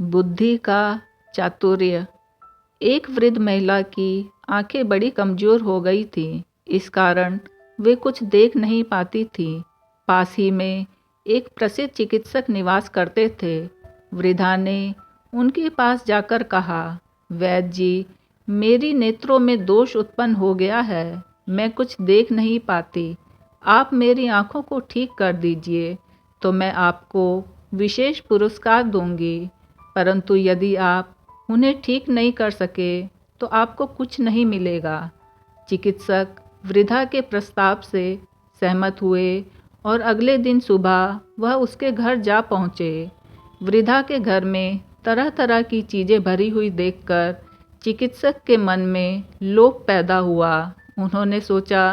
बुद्धि का चातुर्य। एक वृद्ध महिला की आंखें बड़ी कमजोर हो गई थीं। इस कारण वे कुछ देख नहीं पाती थीं। पास ही में एक प्रसिद्ध चिकित्सक निवास करते थे। वृद्धा ने उनके पास जाकर कहा, वैद्य जी, मेरी नेत्रों में दोष उत्पन्न हो गया है। मैं कुछ देख नहीं पाती। आप मेरी आंखों को ठीक कर दीजिए तो मैं आपको विशेष पुरस्कार दूंगी। परंतु यदि आप उन्हें ठीक नहीं कर सके तो आपको कुछ नहीं मिलेगा। चिकित्सक वृद्धा के प्रस्ताव से सहमत हुए और अगले दिन सुबह वह उसके घर जा पहुँचे। वृद्धा के घर में तरह तरह की चीज़ें भरी हुई देखकर चिकित्सक के मन में लोभ पैदा हुआ। उन्होंने सोचा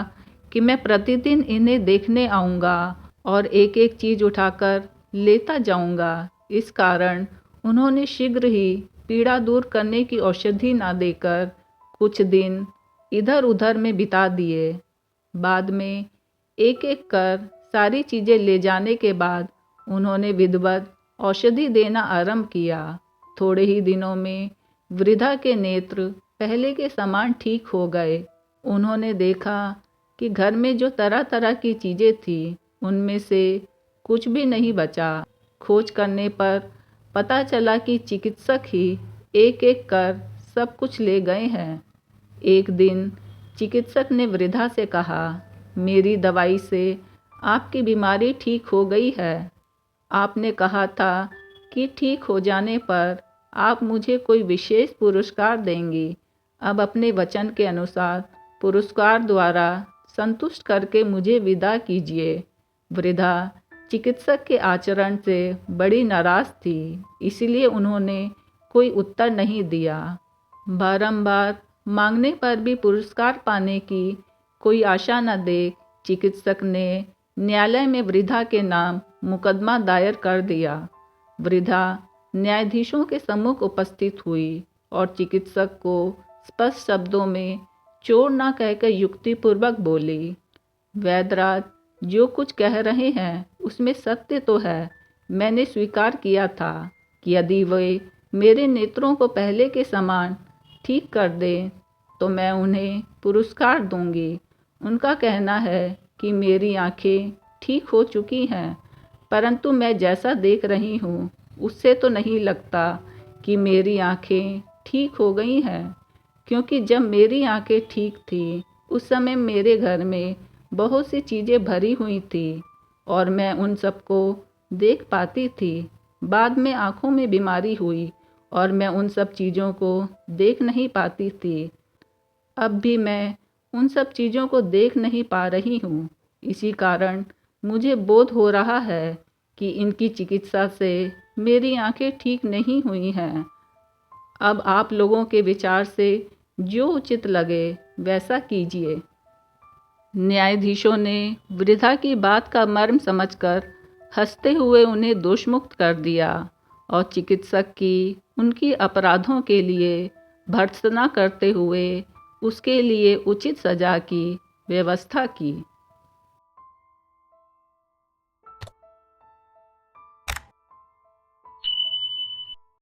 कि मैं प्रतिदिन इन्हें देखने आऊँगा और एक एक चीज़ उठाकर लेता जाऊँगा। इस कारण उन्होंने शीघ्र ही पीड़ा दूर करने की औषधि न देकर कुछ दिन इधर उधर में बिता दिए। बाद में एक एक कर सारी चीज़ें ले जाने के बाद उन्होंने विधिवत औषधि देना आरंभ किया। थोड़े ही दिनों में वृद्धा के नेत्र पहले के समान ठीक हो गए। उन्होंने देखा कि घर में जो तरह तरह की चीज़ें थीं उनमें से कुछ भी नहीं बचा। खोज करने पर पता चला कि चिकित्सक ही एक एक कर सब कुछ ले गए हैं। एक दिन चिकित्सक ने वृद्धा से कहा, मेरी दवाई से आपकी बीमारी ठीक हो गई है। आपने कहा था कि ठीक हो जाने पर आप मुझे कोई विशेष पुरस्कार देंगी। अब अपने वचन के अनुसार पुरस्कार द्वारा संतुष्ट करके मुझे विदा कीजिए। वृद्धा चिकित्सक के आचरण से बड़ी नाराज थी, इसलिए उन्होंने कोई उत्तर नहीं दिया। बारंबार मांगने पर भी पुरस्कार पाने की कोई आशा न देख चिकित्सक ने न्यायालय में वृद्धा के नाम मुकदमा दायर कर दिया। वृद्धा न्यायाधीशों के सम्मुख उपस्थित हुई और चिकित्सक को स्पष्ट शब्दों में चोर न कहकर युक्तिपूर्वक बोली, वैद्यराज, जो कुछ कह रहे हैं उसमें सत्य तो है। मैंने स्वीकार किया था कि यदि वे मेरे नेत्रों को पहले के समान ठीक कर दें तो मैं उन्हें पुरस्कार दूंगी। उनका कहना है कि मेरी आंखें ठीक हो चुकी हैं, परंतु मैं जैसा देख रही हूँ उससे तो नहीं लगता कि मेरी आंखें ठीक हो गई हैं, क्योंकि जब मेरी आंखें ठीक थी उस समय मेरे घर में बहुत सी चीज़ें भरी हुई थी और मैं उन सबको देख पाती थी। बाद में आँखों में बीमारी हुई और मैं उन सब चीज़ों को देख नहीं पाती थी। अब भी मैं उन सब चीज़ों को देख नहीं पा रही हूँ। इसी कारण मुझे बोध हो रहा है कि इनकी चिकित्सा से मेरी आंखें ठीक नहीं हुई हैं। अब आप लोगों के विचार से जो उचित लगे वैसा कीजिए। न्यायाधीशों ने वृद्धा की बात का मर्म समझकर हंसते हुए उन्हें दोषमुक्त कर दिया और चिकित्सक की उनकी अपराधों के लिए भर्त्सना करते हुए उसके लिए उचित सजा की व्यवस्था की।